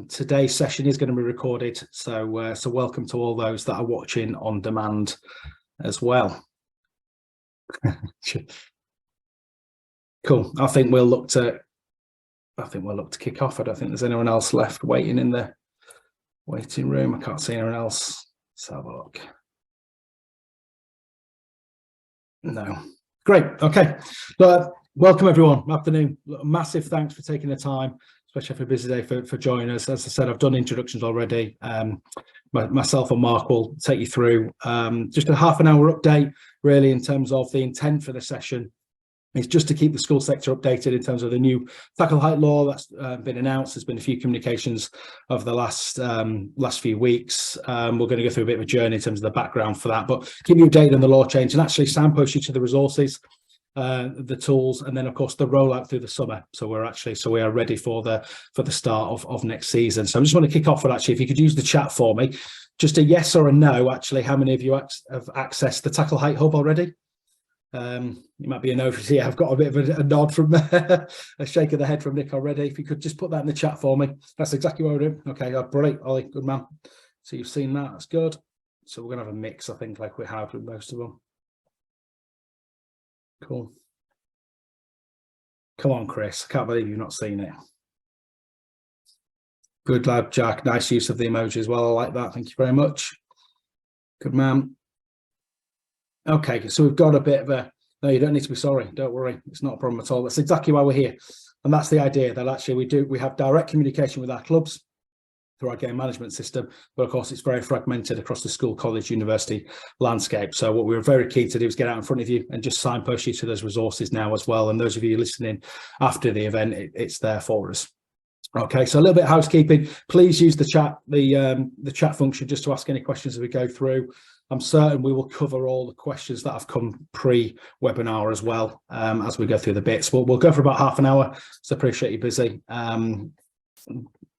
Today's session is going to be recorded, so welcome to all those that are watching on demand as well. Cool. I think we'll look to kick off. I don't think there's anyone else left waiting in the waiting room. I can't see anyone else. Let's have a look. No. Great. Okay. Welcome everyone. Afternoon. Massive thanks for taking the time, especially for a busy day, for joining us. As I said, I've done introductions already. Myself and Mark will take you through just a half an hour update, really, in terms of the intent for the session. It's just to keep the school sector updated in terms of the new tackle height law that's been announced. There's been a few communications over the last few weeks. We're going to go through a bit of a journey in terms of the background for that, but keep you updated on the law change and actually signpost you to the resources, the tools, and then of course the rollout through the summer. So we are ready for the start of next season. So I just want to kick off with, actually, if you could use the chat for me, just a yes or a no. Actually, how many of you have accessed the tackle height hub already? You might be a no. Yeah, I've got a bit of a nod from a shake of the head from Nick already. If you could just put that in the chat for me. That's exactly what we're doing. Okay, brilliant, Ollie, good man. So you've seen that, that's good. So we're gonna have a mix, I think, like we have with most of them. Cool. Come on, Chris, I can't believe you've not seen it. Good lad, Jack. Nice use of the emoji as well. I like that. Thank you very much. Good man. Okay, so we've got a bit of a, no, you don't need to be sorry, don't worry, it's not a problem at all. That's exactly why we're here. And that's the idea, that actually we have direct communication with our clubs through our game management system, but of course it's very fragmented across the school, college, university landscape. So what we were very keen to do is get out in front of you and just signpost you to those resources now as well. And those of you listening after the event, it's there for us. Okay, so a little bit of housekeeping. Please use the chat function just to ask any questions as we go through. I'm certain we will cover all the questions that have come pre-webinar as well as we go through the bits. We'll go for about half an hour, so appreciate you busy.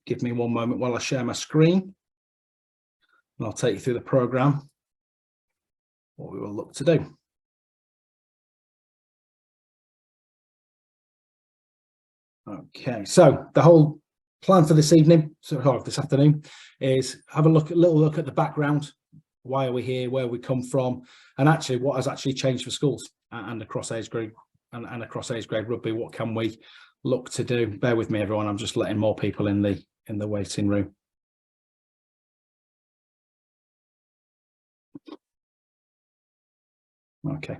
Give me one moment while I share my screen, and I'll take you through the programme, what we will look to do. Okay, so the whole plan for this evening, this afternoon, is have a little look at the background. Why are we here? Where we come from, and actually what has actually changed for schools and across age grade and across age grade rugby. What can we look to do? Bear with me, everyone. I'm just letting more people in the waiting room. Okay,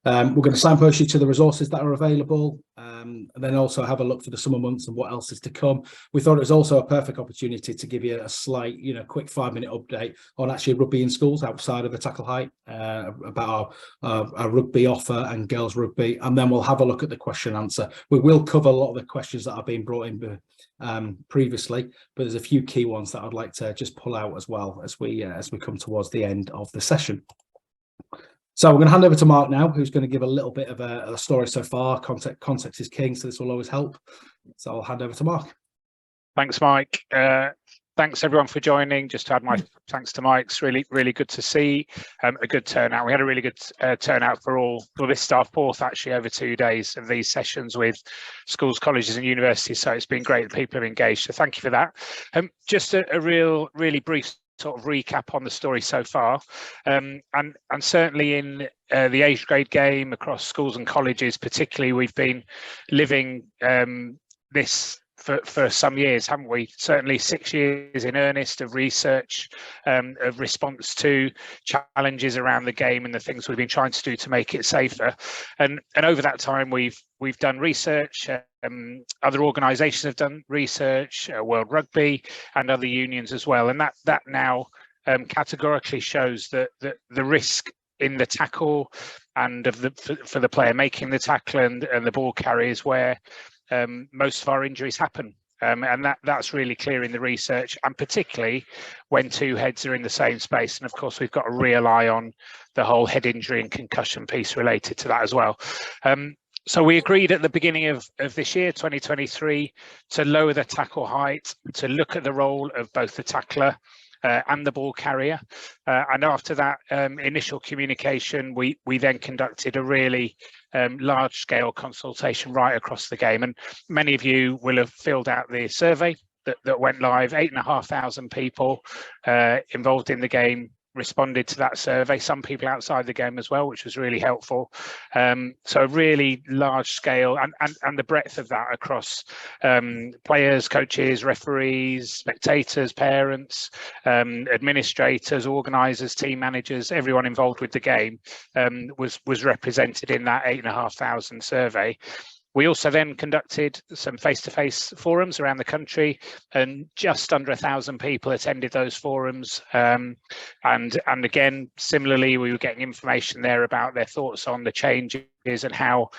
we're going to signpost you to the resources that are available, and then also have a look for the summer months and what else is to come. We thought it was also a perfect opportunity to give you a slight, quick 5-minute update on actually rugby in schools outside of the tackle height, about our rugby offer and girls rugby, and then we'll have a look at the question answer. We will cover a lot of the questions that have been brought in previously, but there's a few key ones that I'd like to just pull out as well as we come towards the end of the session. So we're going to hand over to Mark now, who's going to give a little bit of a story so far. Context is king, so this will always help. So I'll hand over to Mark. Thanks, Mike. Thanks everyone for joining. Just to add my thanks to Mike. It's really good to see a good turnout. We had a really good turnout for this staff, both actually over 2 days of these sessions with schools, colleges and universities. So it's been great that people have engaged. So thank you for that. Just a really brief sort of recap on the story so far, and certainly in the age grade game across schools and colleges particularly, we've been living this for some years, haven't we? Certainly 6 years in earnest of research, of response to challenges around the game and the things we've been trying to do to make it safer. And over that time, we've done research. Other organisations have done research, World Rugby and other unions as well. And that now categorically shows that the risk in the tackle and for the player making the tackle and the ball carry is where most of our injuries happen, and that's really clear in the research, and particularly when two heads are in the same space. And of course we've got a real eye on the whole head injury and concussion piece related to that as well. So we agreed at the beginning of this year, 2023, to lower the tackle height, to look at the role of both the tackler and the ball carrier. And after that initial communication, we then conducted a really large-scale consultation right across the game. And many of you will have filled out the survey that went live. 8,500 people involved in the game responded to that survey, some people outside the game as well, which was really helpful. So really large scale, and the breadth of that across players, coaches, referees, spectators, parents, administrators, organisers, team managers, everyone involved with the game was represented in that 8,500 survey. We also then conducted some face-to-face forums around the country, and just under 1,000 people attended those forums. And again, similarly, we were getting information there about their thoughts on the changes and how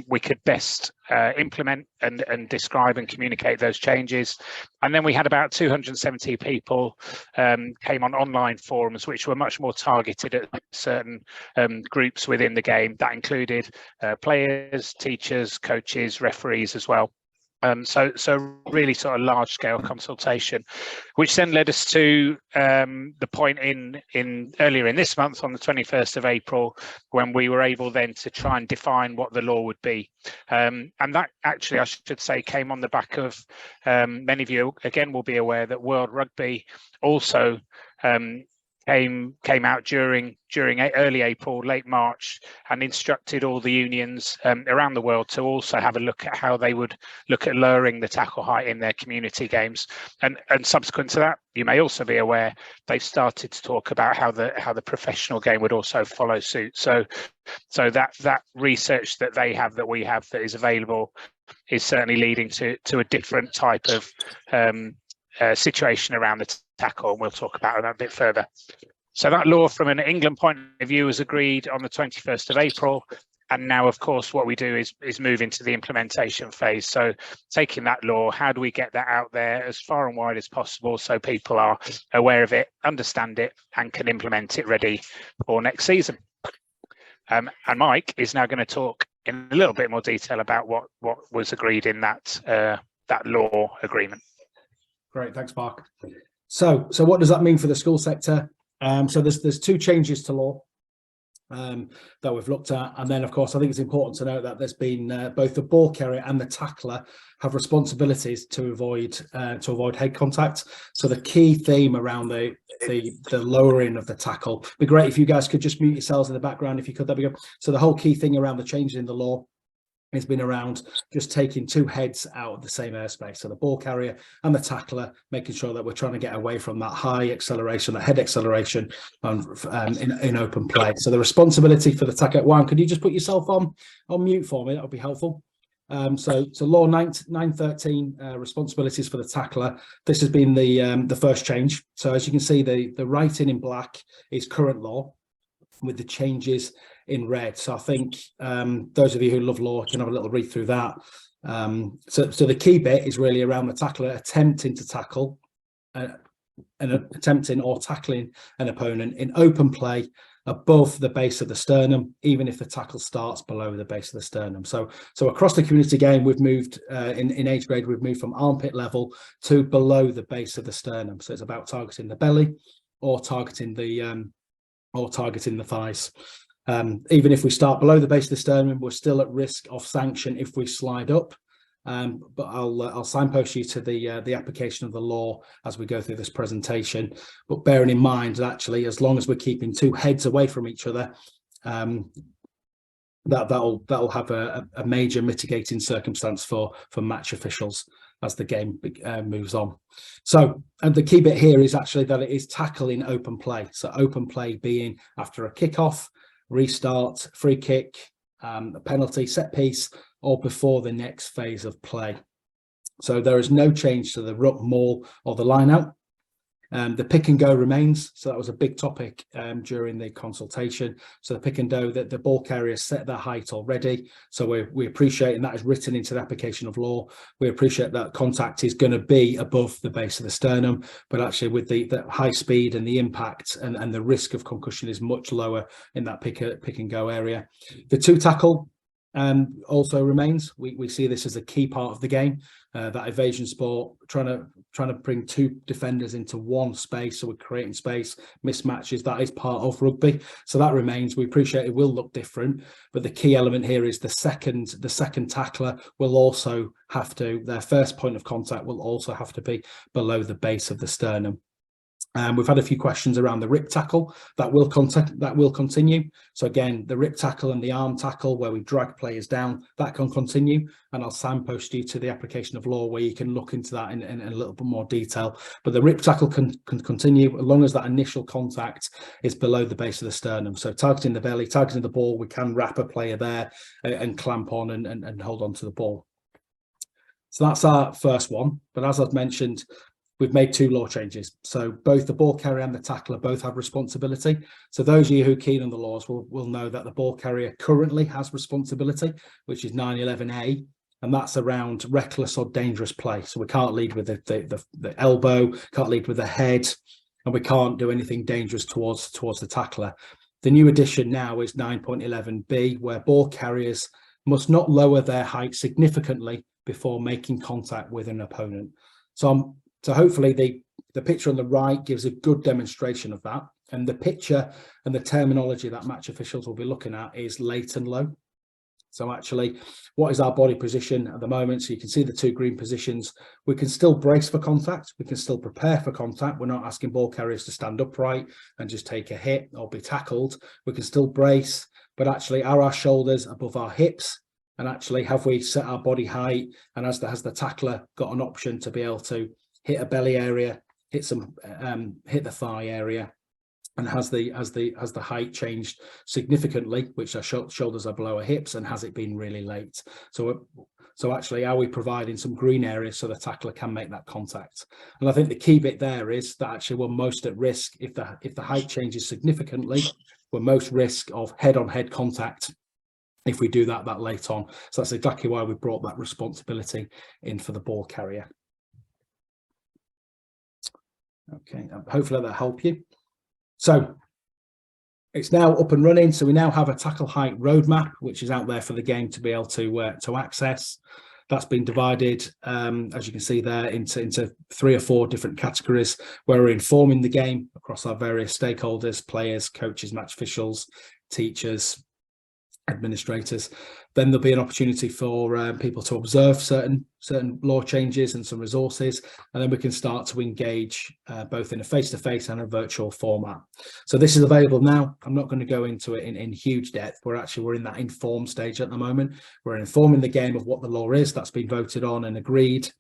we could best implement and describe and communicate those changes. And then we had about 270 people came on online forums, which were much more targeted at certain groups within the game. That included players, teachers, coaches, referees as well. So really sort of large scale consultation, which then led us to the point in earlier in this month, on the 21st of April, when we were able then to try and define what the law would be. And that actually, I should say, came on the back of many of you again will be aware that World Rugby also came out during early April, late March, and instructed all the unions around the world to also have a look at how they would look at lowering the tackle height in their community games. And subsequent to that, you may also be aware, they've started to talk about how the professional game would also follow suit. So that research that they have, that we have, that is available, is certainly leading to a different type of situation around the tackle, and we'll talk about that a bit further. So that law, from an England point of view, was agreed on the 21st of April. And now, of course, what we do is move into the implementation phase. So taking that law, how do we get that out there as far and wide as possible so people are aware of it, understand it, and can implement it ready for next season? And Mike is now going to talk in a little bit more detail about what was agreed in that law agreement. Great, thanks, Mark. So what does that mean for the school sector? So there's two changes to law that we've looked at, and then of course I think it's important to note that there's been both the ball carrier and the tackler have responsibilities to avoid head contact. So the key theme around the lowering of the tackle, it'd be great if you guys could just mute yourselves in the background, if you could. There we go. So the whole key thing around the changes in the law has been around just taking two heads out of the same airspace. So the ball carrier and the tackler, making sure that we're trying to get away from that high acceleration, that head acceleration in open play. So the responsibility for the tackler, Juan, could you just put yourself on mute for me? That would be helpful. So law 913, responsibilities for the tackler. This has been the first change. So as you can see, the writing in black is current law, with the changes in red. So I think those of you who love law can have a little read through that. So the key bit is really around the tackler attempting to tackle and attempting or tackling an opponent in open play above the base of the sternum, even if the tackle starts below the base of the sternum. So across the community game, we've moved in age grade, we've moved from armpit level to below the base of the sternum. So it's about targeting the belly or targeting the thighs. Even if we start below the base of the sternum, we're still at risk of sanction if we slide up. But I'll signpost you to the application of the law as we go through this presentation. But bearing in mind that actually, as long as we're keeping two heads away from each other, that'll have a major mitigating circumstance for match officials as the game moves on. So, and the key bit here is actually that it is tackling open play. So open play being after a kickoff, restart, free kick, a penalty, set piece, or before the next phase of play. So there is no change to the ruck, maul, or the line out. The pick and go remains. So that was a big topic during the consultation. So the pick and go, that the ball carriers set their height already. So we appreciate, and that is written into the application of law. We appreciate that contact is going to be above the base of the sternum, but actually with the high speed and the impact and the risk of concussion is much lower in that pick and go area. The two tackle, also remains. We see this as a key part of the game, that evasion sport, trying to bring two defenders into one space, so we're creating space, mismatches. That is part of rugby, so that remains. We appreciate it will look different, but the key element here is the second tackler will also have to, their first point of contact will also have to be below the base of the sternum. We've had a few questions around the rip tackle. That will continue. So again, the rip tackle and the arm tackle, where we drag players down, that can continue. And I'll signpost you to the application of law where you can look into that in a little bit more detail. But the rip tackle can continue as long as that initial contact is below the base of the sternum. So targeting the belly, targeting the ball, we can wrap a player there and clamp on and hold on to the ball. So that's our first one. But as I've mentioned, we've made two law changes. So both the ball carrier and the tackler both have responsibility. So those of you who are keen on the laws will know that the ball carrier currently has responsibility, which is 911A, and that's around reckless or dangerous play. So we can't lead with the elbow, can't lead with the head, and we can't do anything dangerous towards the tackler. The new addition now is 9.11B, where ball carriers must not lower their height significantly before making contact with an opponent. So hopefully the picture on the right gives a good demonstration of that. And the picture and the terminology that match officials will be looking at is late and low. So actually, what is our body position at the moment? So you can see the two green positions. We can still brace for contact. We can still prepare for contact. We're not asking ball carriers to stand upright and just take a hit or be tackled. We can still brace, but actually are our shoulders above our hips? And actually, have we set our body height? And has the tackler got an option to be able to hit a belly area, hit the thigh area, and has the height changed significantly, which our shoulders are below our hips, and has it been really late? So actually, are we providing some green areas so the tackler can make that contact? And I think the key bit there is that actually we're most at risk if the height changes significantly. We're most risk of head-on-head contact if we do that late on. So that's exactly why we brought that responsibility in for the ball carrier. Okay, hopefully that'll help you. So it's now up and running. So we now have a tackle height roadmap, which is out there for the game to be able to access. That's been divided, as you can see there, into 3 or 4 different categories where we're informing the game across our various stakeholders, players, coaches, match officials, teachers, administrators. Then there'll be an opportunity for people to observe certain law changes and some resources, and then we can start to engage both in a face-to-face and a virtual format. So this is available now. I'm not going to go into it in huge depth. We're in that inform stage at the moment. We're informing the game of what the law is. That's been voted on and agreed.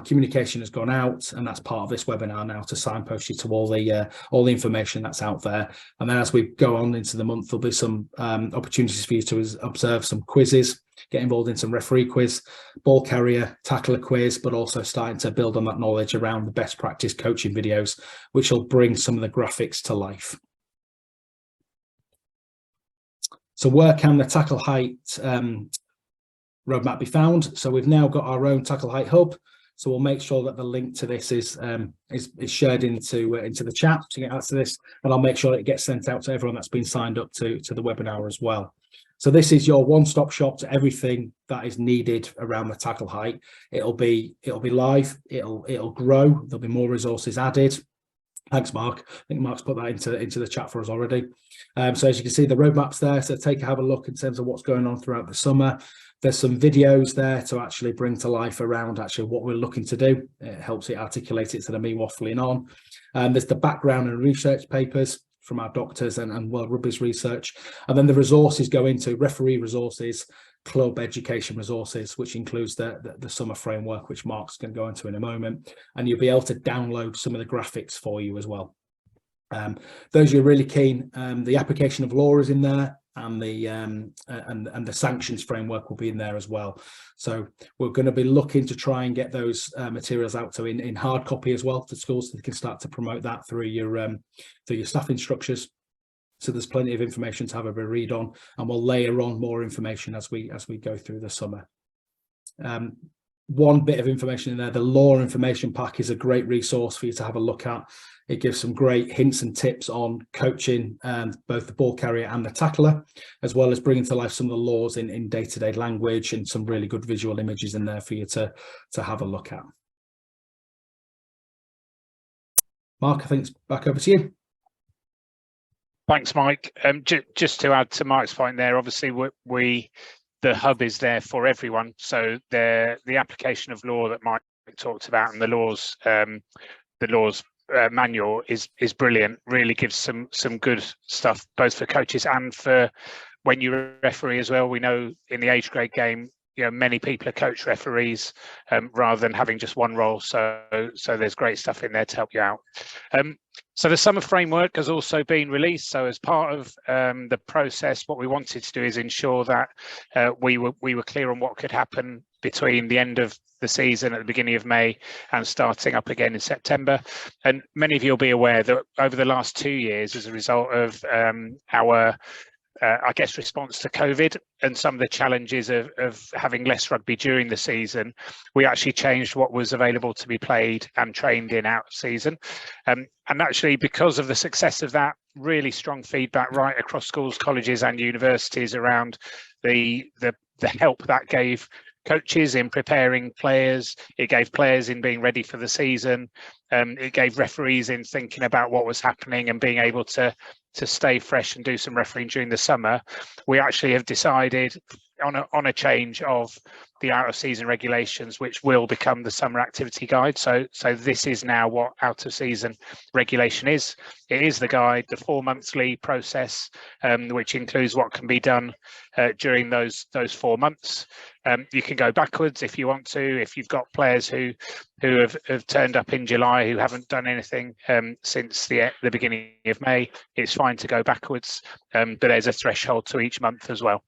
Communication has gone out, and that's part of this webinar now to signpost you to all the information that's out there. And then as we go on into the month, there'll be some opportunities for you to observe some quizzes, get involved in some referee quiz, ball carrier, tackler quiz, but also starting to build on that knowledge around the best practice coaching videos, which will bring some of the graphics to life. So where can the tackle height roadmap be found? So we've now got our own tackle height hub. So we'll make sure that the link to this is shared into the chat to get access to this, and I'll make sure that it gets sent out to everyone that's been signed up to the webinar as well. So this is your one-stop shop to everything that is needed around the tackle height. It'll be live. It'll grow. There'll be more resources added. Thanks, Mark. I think Mark's put that into the chat for us already. So as you can see, the roadmap's there. So have a look in terms of what's going on throughout the summer. There's some videos there to actually bring to life around actually what we're looking to do. It helps it articulate it instead of me waffling on. There's the background and research papers from our doctors and World Rugby's research. And then the resources go into referee resources, club education resources, which includes the summer framework, which Mark's going to go into in a moment. And you'll be able to download some of the graphics for you as well. Those who are really keen, the application of law is in there, and the sanctions framework will be in there as well. So we're going to be looking to try and get those materials out to in hard copy as well to schools, so they can start to promote that through your staff instructors. So there's plenty of information to have a read on, and we'll layer on more information as we go through the summer. One bit of information in there, the law information pack is a great resource for you to have a look at. It gives some great hints and tips on coaching both the ball carrier and the tackler, as well as bringing to life some of the laws in day-to-day language, and some really good visual images in there for you to have a look at. Mark, I think it's back over to you. Thanks, Mike. Just to add to Mike's point there, obviously the hub is there for everyone. So the application of law that Mike talked about, and the laws manual is brilliant. Really gives some good stuff both for coaches and for when you referee as well. We know in the age grade game, many people are coach referees rather than having just one role. So there's great stuff in there to help you out. So the summer framework has also been released. So as part of the process, what we wanted to do is ensure that we were clear on what could happen between the end of the season at the beginning of May and starting up again in September. And many of you will be aware that over the last 2 years, as a result of our I guess response to COVID and some of the challenges of having less rugby during the season, we actually changed what was available to be played and trained in out of season. And actually, because of the success of that, really strong feedback right across schools, colleges and universities around the help that gave coaches in preparing players, it gave players in being ready for the season, it gave referees in thinking about what was happening and being able to stay fresh and do some refereeing during the summer. We actually have decided on a change of the out of season regulations, which will become the summer activity guide. So this is now what out of season regulation is. It is the guide, the 4-monthly process, which includes what can be done during those 4 months. You can go backwards if you want to. If you've got players who have turned up in July who haven't done anything since the beginning of May, it's fine to go backwards, but there's a threshold to each month as well.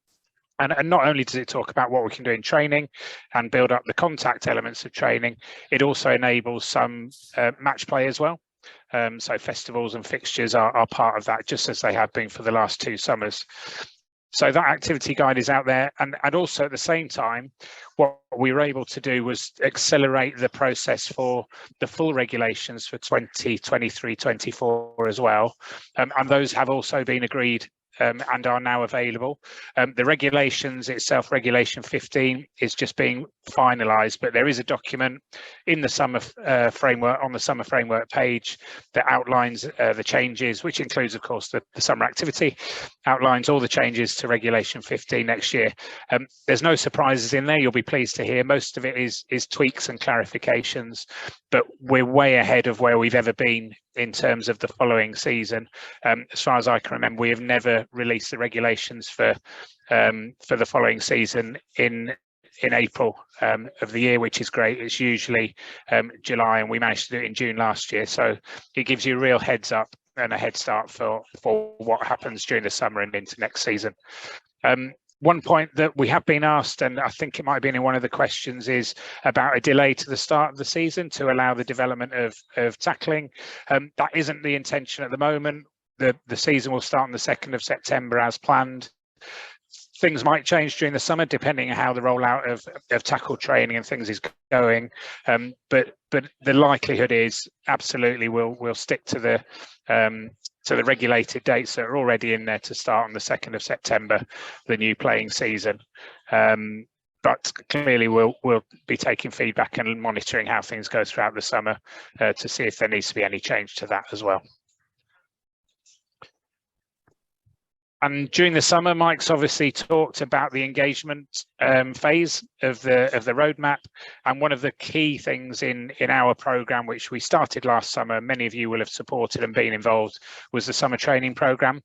And not only does it talk about what we can do in training and build up the contact elements of training, it also enables some match play as well. So festivals and fixtures are part of that, just as they have been for the last 2 summers. So that activity guide is out there. And also at the same time, what we were able to do was accelerate the process for the full regulations for 2023-24 as well. And those have also been agreed and are now available. The regulations itself, Regulation 15, is just being finalised, but there is a document in the summer framework, on the summer framework page, that outlines the changes, which includes, of course, the summer activity, outlines all the changes to Regulation 15 next year. There's no surprises in there, you'll be pleased to hear. Most of it is tweaks and clarifications, but we're way ahead of where we've ever been in terms of the following season. As far as I can remember, we have never released the regulations for the following season in April of the year, which is great. It's usually July, and we managed to do it in June last year. So it gives you a real heads up and a head start for what happens during the summer and into next season. One point that we have been asked, and I think it might have been in one of the questions, is about a delay to the start of the season to allow the development of tackling. That isn't the intention at the moment. The season will start on the 2nd of September as planned. Things might change during the summer depending on how the rollout of tackle training and things is going. But the likelihood is absolutely we'll stick to the regulated dates that are already in there to start on the 2nd of September, the new playing season. But clearly we'll be taking feedback and monitoring how things go throughout the summer to see if there needs to be any change to that as well. And during the summer, Mike's obviously talked about the engagement phase of the roadmap. And one of the key things in our programme, which we started last summer, many of you will have supported and been involved, was the summer training programme.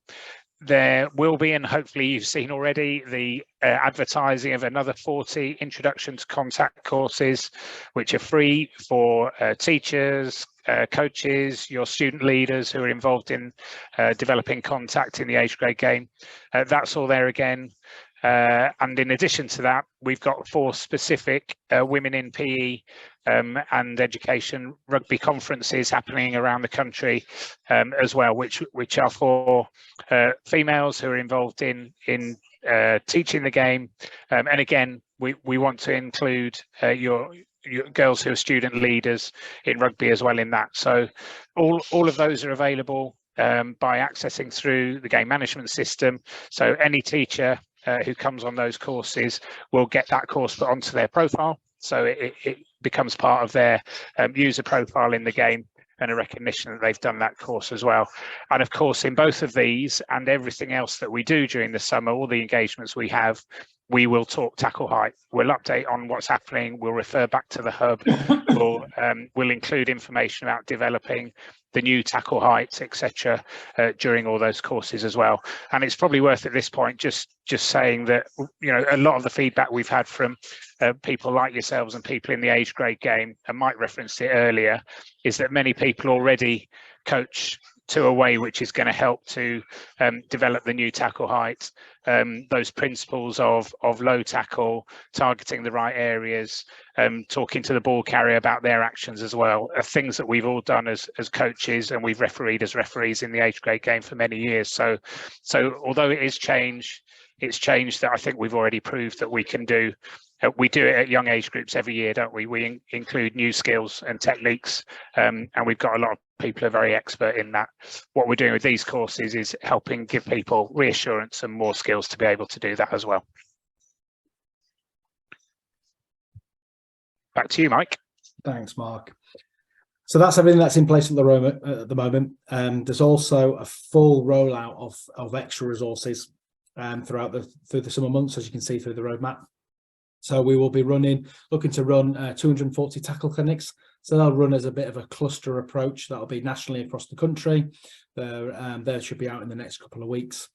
There will be, and hopefully you've seen already, the advertising of another 40 introduction to contact courses, which are free for teachers, coaches, your student leaders who are involved in developing contact in the age grade game. That's all there again. And in addition to that, we've got 4 specific women in PE and education rugby conferences happening around the country as well, which are for females who are involved in teaching the game. And again, we want to include girls who are student leaders in rugby as well in that. So all of those are available by accessing through the game management system. So any teacher who comes on those courses will get that course put onto their profile. So it becomes part of their user profile in the game, and a recognition that they've done that course as well. And of course, in both of these and everything else that we do during the summer, all the engagements we have, we will talk tackle height. We'll update on what's happening. We'll refer back to the hub. We'll include information about developing the new tackle heights, etc., during all those courses as well. And it's probably worth at this point just saying that, you know, a lot of the feedback we've had from people like yourselves and people in the age grade game, and Mike referenced it earlier, is that many people already coach to a way which is going to help to develop the new tackle height, those principles of low tackle, targeting the right areas, talking to the ball carrier about their actions as well, are things that we've all done as coaches, and we've refereed as referees in the age grade game for many years. So although it is change, it's change that I think we've already proved that we can do. We do it at young age groups every year, don't we? We include new skills and techniques, and we've got a lot of people who are very expert in that. What we're doing with these courses is helping give people reassurance and more skills to be able to do that as well. Back to you, Mike. Thanks, Mark. So that's everything that's in place at the moment. There's also a full rollout of extra resources through the summer months, as you can see through the roadmap. So we will be looking to run 240 tackle clinics. So they'll run as a bit of a cluster approach. That'll be nationally across the country. They should be out in the next couple of weeks.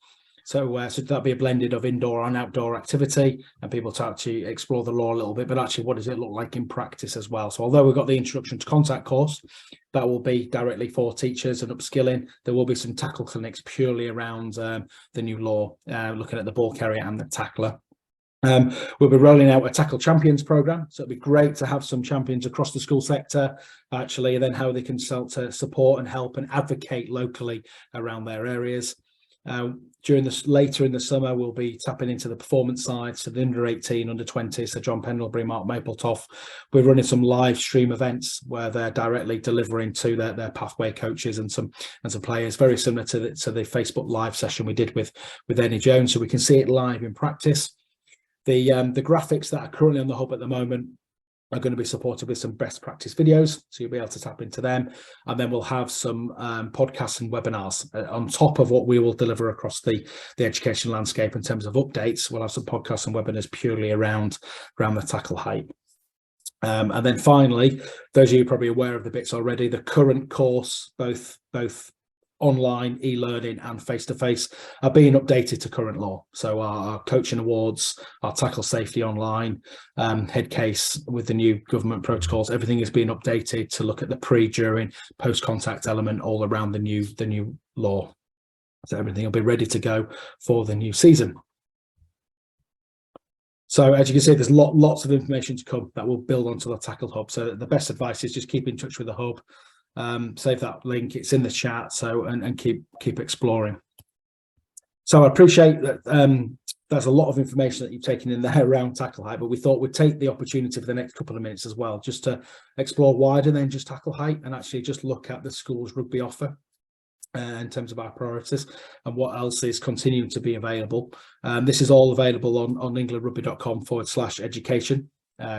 So that'll be a blended of indoor and outdoor activity, and people to actually explore the law a little bit, but actually what does it look like in practice as well. So although we've got the introduction to contact course, that will be directly for teachers and upskilling, there will be some tackle clinics purely around the new law, looking at the ball carrier and the tackler. We'll be rolling out a Tackle Champions program, so it'd be great to have some champions across the school sector, actually, and then how they can support and help and advocate locally around their areas. Later in the summer, we'll be tapping into the performance side, so the under 18, under 20, so John Pendlebury, Mark Mapletoft. We're running some live stream events where they're directly delivering to their pathway coaches and some players, very similar to the Facebook live session we did with Eddie Jones, so we can see it live in practice. The graphics that are currently on the hub at the moment are going to be supported with some best practice videos, so you'll be able to tap into them. And then we'll have some podcasts and webinars on top of what we will deliver across the education landscape in terms of updates. We'll have some podcasts and webinars purely around the tackle height. And then finally, those of you probably aware of the bits already, the current course, both online e-learning and face-to-face, are being updated to current law. So our coaching awards, our tackle safety online, head case with the new government protocols, everything is being updated to look at the pre, during, post-contact element all around the new law. So everything will be ready to go for the new season. So as you can see, there's lots of information to come that will build onto the Tackle Hub. So the best advice is just keep in touch with the hub. Save that link, it's in the chat, so and keep exploring. So I appreciate that there's a lot of information that you've taken in there around tackle height, but we thought we'd take the opportunity for the next couple of minutes as well, just to explore wider than just tackle height, and actually just look at the school's rugby offer in terms of our priorities and what else is continuing to be available. This is all available on englandrugby.com/education,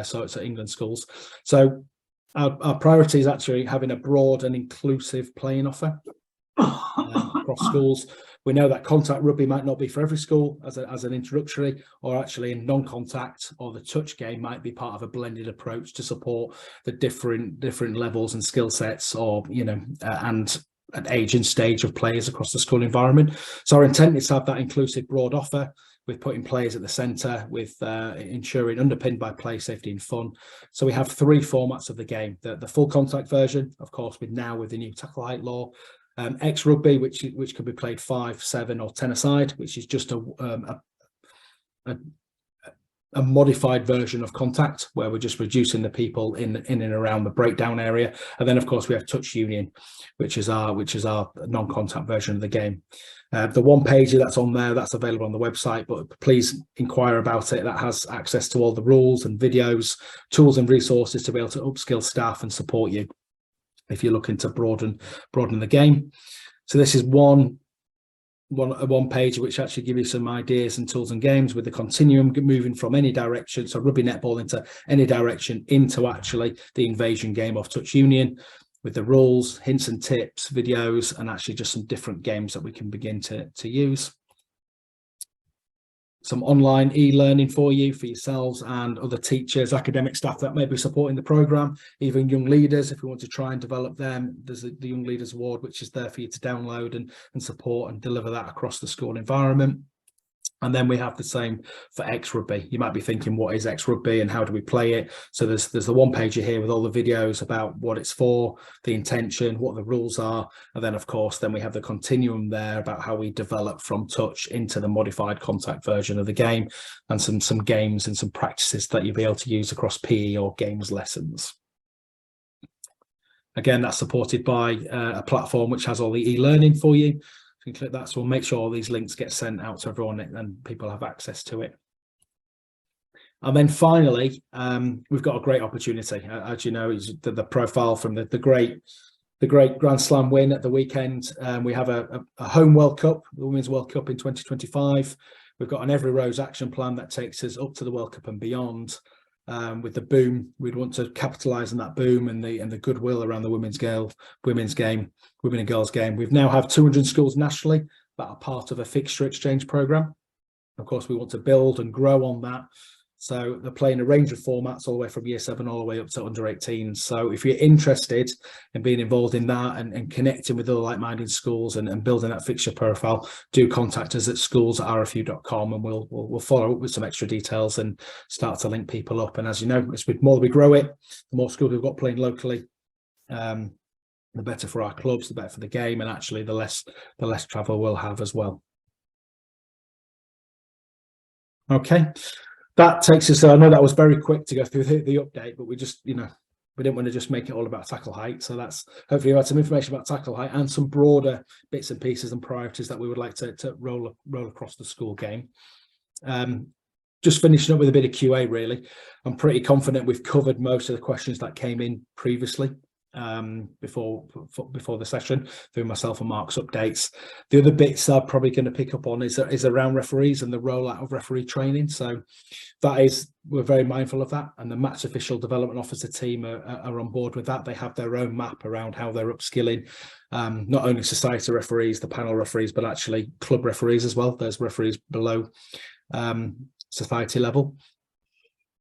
so it's at England schools. So our priority is actually having a broad and inclusive playing offer across schools. We know that contact rugby might not be for every school as an introductory, or actually in non-contact or the touch game might be part of a blended approach to support the different levels and skill sets, or and an age and stage of players across the school environment. So our intent is to have that inclusive broad offer, with putting players at the centre, with ensuring underpinned by play, safety and fun. So we have three formats of the game: the full contact version, of course, with the new tackle height law; X rugby, which can be played 5, 7 or 10 aside, which is just a a modified version of Contact, where we're just reducing the people in and around the breakdown area. And then of course we have Touch Union, which is our non-contact version of the game. The one page that's on there, that's available on the website, but please inquire about it. That has access to all the rules and videos, tools and resources to be able to upskill staff and support you if you're looking to broaden the game. So this is one page which actually give you some ideas and tools and games with the continuum moving from any direction, so rugby netball into any direction, into actually the invasion game of Touch Union, with the rules, hints and tips, videos, and actually just some different games that we can begin to use. Some online e-learning for yourselves and other teachers, academic staff that may be supporting the programme, even young leaders. If we want to try and develop them, there's the Young Leaders Award, which is there for you to download and support and deliver that across the school environment. And then we have the same for X-Rugby. You might be thinking, what is X-Rugby and how do we play it? So there's the one page here with all the videos about what it's for, the intention, what the rules are. And then, of course, then we have the continuum there about how we develop from touch into the modified contact version of the game, and some games and some practices that you'll be able to use across PE or games lessons. Again, that's supported by a platform which has all the e-learning for you. You can click that, so we'll make sure all these links get sent out to everyone and people have access to it. And then finally, we've got a great opportunity. As you know, is the profile from the great Grand Slam win at the weekend. We have a home World Cup, the Women's World Cup in 2025. We've got an Every Rose action plan that takes us up to the World Cup and beyond. With the boom, we'd want to capitalise on that boom and the goodwill around the women and girls game. We've now have 200 schools nationally that are part of a fixture exchange programme. Of course, we want to build and grow on that. So they're playing a range of formats all the way from year 7 all the way up to under 18s. So if you're interested in being involved in that and connecting with other like-minded schools and building that fixture profile, do contact us at schools@rfu.com and we'll follow up with some extra details and start to link people up. And as you know, the more we grow it, the more schools we've got playing locally, the better for our clubs, the better for the game, and actually the less travel we'll have as well. Okay. That takes us, I know that was very quick to go through the update, but we just, we didn't want to just make it all about tackle height. So that's, hopefully you had some information about tackle height and some broader bits and pieces and priorities that we would like to roll across the school game. Just finishing up with a bit of QA, really. I'm pretty confident we've covered most of the questions that came in previously. Before the session through myself and Mark's updates. The other bits I'm probably going to pick up on is around referees and the rollout of referee training. So we're very mindful of that, and the match official development officer team are on board with that. They have their own map around how they're upskilling not only society referees, the panel referees, but actually club referees as well. There's referees below society level.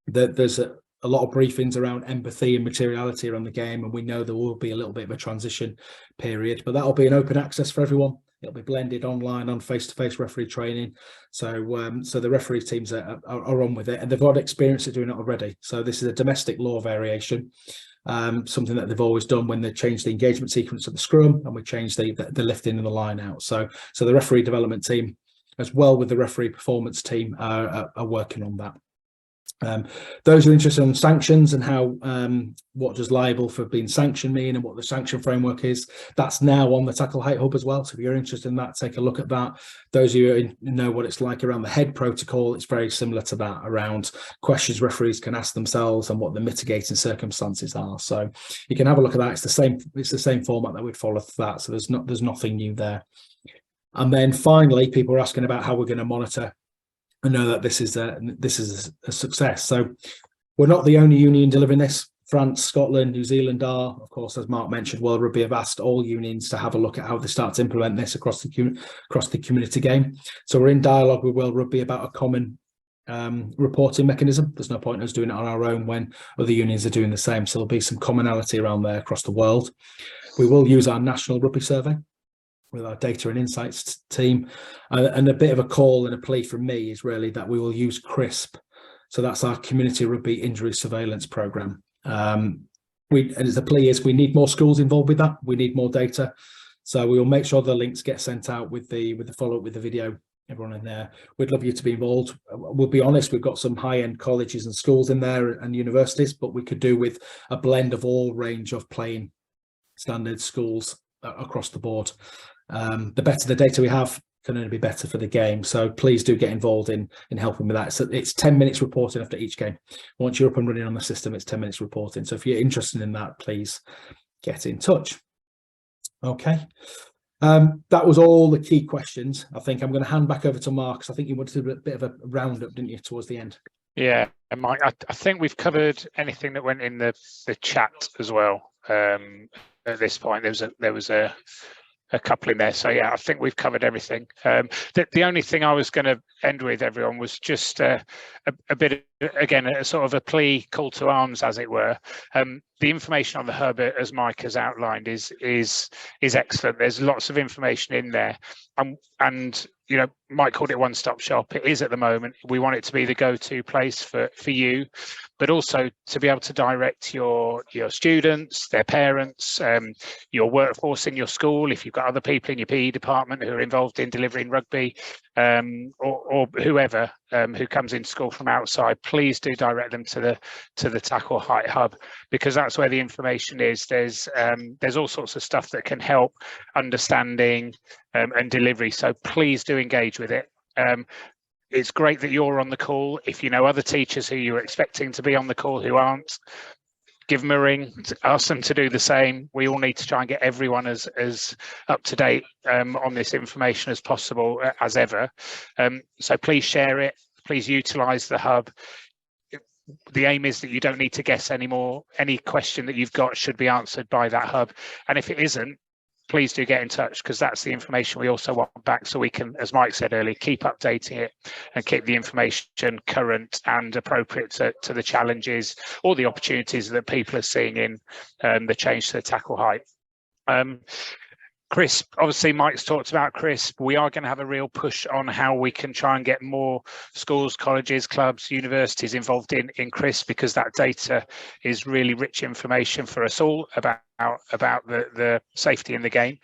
There's a lot of briefings around empathy and materiality around the game, and we know there will be a little bit of a transition period, but that'll be an open access for everyone. It'll be blended online on face-to-face referee training. So the referee teams are on with it, and they've got experience of doing it already. So this is a domestic law variation, something that they've always done when they changed the engagement sequence of the scrum and we changed the lifting and the line out. So the referee development team, as well with the referee performance team, are working on that. Those who are interested in sanctions and how what does liable for being sanctioned mean and what the sanction framework is, that's now on the Tackle Height Hub as well. So if you're interested in that, take a look at that. Those of you who know what it's like around the head protocol, it's very similar to that, around questions referees can ask themselves and what the mitigating circumstances are. So you can have a look at that. It's the same format that we'd follow for that. So there's nothing new there. And then finally, people are asking about how we're going to monitor. I know that this is a success. So we're not the only union delivering this. France, Scotland, New Zealand are, of course, as Mark mentioned, World Rugby have asked all unions to have a look at how they start to implement this across the community game. So we're in dialogue with World Rugby about a common reporting mechanism. There's no point in us doing it on our own when other unions are doing the same. So there'll be some commonality around there across the world. We will use our national rugby survey with our data and insights team, and a bit of a call and a plea from me is really that we will use CRISP. So that's our Community Rugby Injury Surveillance Programme. And the plea is we need more schools involved with that. We need more data. So we will make sure the links get sent out with the follow-up with the video everyone in there. We'd love you to be involved. We'll be honest, we've got some high-end colleges and schools in there and universities, but we could do with a blend of all range of playing standard schools across the board. The better the data we have, can only be better for the game. So please do get involved in helping with that. So it's 10 minutes reporting after each game. Once you're up and running on the system, it's 10 minutes reporting. So if you're interested in that, please get in touch. Okay. That was all the key questions. I think I'm going to hand back over to Mark, because I think you wanted a bit of a roundup, didn't you, towards the end? Yeah, and Mike, I think we've covered anything that went in the chat as well. At this point, there was a couple in there, so yeah, I think we've covered everything. The only thing I was going to end with, everyone, was just a bit again, a sort of a plea, call to arms, as it were. The information on the hub, as Mike has outlined, is excellent. There's lots of information in there, and you know, Mike called it one-stop shop. It is at the moment. We want it to be the go-to place for you, but also to be able to direct your students, their parents, your workforce in your school. If you've got other people in your PE department who are involved in delivering rugby, or whoever who comes into school from outside, please do direct them to the Tackle Height hub, because that's where the information is. There's all sorts of stuff that can help understanding and delivery. So please do engage with it. It's great that you're on the call. If you know other teachers who you're expecting to be on the call who aren't, give them a ring, ask them to do the same. We all need to try and get everyone as up to date on this information as possible, as ever. So please share it. Please utilize the hub. The aim is that you don't need to guess anymore. Any question that you've got should be answered by that hub. And if it isn't, please do get in touch, because that's the information we also want back, so we can, as Mike said earlier, keep updating it and keep the information current and appropriate to the challenges or the opportunities that people are seeing in the change to the Tackle Height. CRISP, obviously Mike's talked about CRISP. We are going to have a real push on how we can try and get more schools, colleges, clubs, universities involved in CRISP, because that data is really rich information for us all about the safety in the game.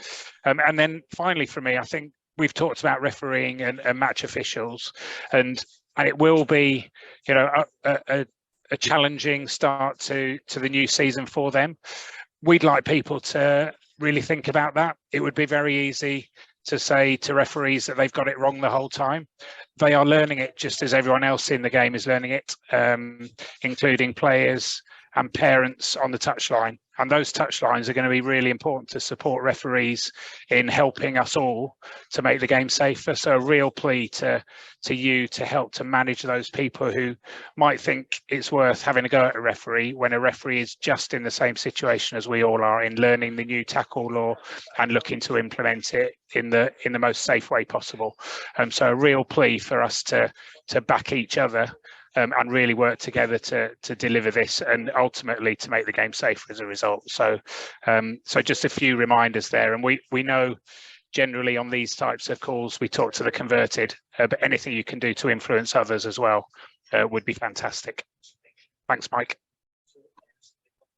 And then finally, for me, I think we've talked about refereeing and match officials, and it will be, you know, a challenging start to the new season for them. We'd like people to really think about that. It would be very easy to say to referees that they've got it wrong the whole time. They are learning it just as everyone else in the game is learning it, including players and parents on the touchline. And those touchlines are going to be really important to support referees in helping us all to make the game safer. So a real plea to you to help to manage those people who might think it's worth having a go at a referee, when a referee is just in the same situation as we all are in learning the new tackle law and looking to implement it in the most safe way possible. So a real plea for us to back each other and really work together to deliver this, and ultimately to make the game safer as a result. So just a few reminders there. And we know generally on these types of calls we talk to the converted, but anything you can do to influence others as well would be fantastic. Thanks, Mike.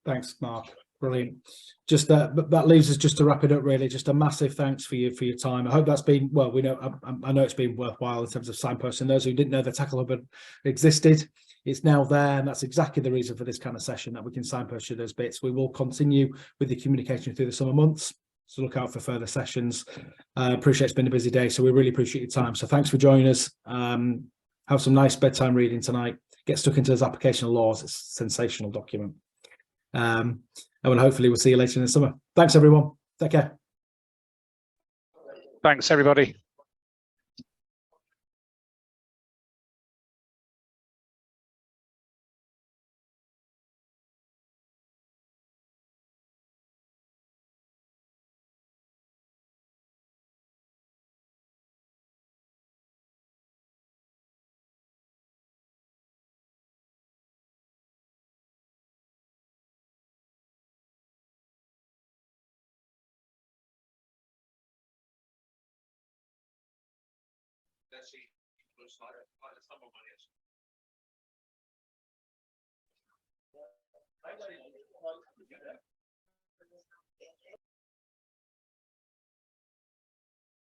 Thanks, Mark. Brilliant. Just that leaves us just to wrap it up, really. Just a massive thanks for your time. I hope that's been, well, we know, I know it's been worthwhile in terms of signposting those who didn't know the Tackle Hub existed. It's now there, and that's exactly the reason for this kind of session, that we can signpost you those bits. We will continue with the communication through the summer months, so look out for further sessions. Appreciate it's been a busy day, so we really appreciate your time. So thanks for joining us. Have some nice bedtime reading tonight. Get stuck into those application laws. It's a sensational document. And hopefully we'll see you later in the summer. Thanks, everyone. Take care. Thanks, everybody.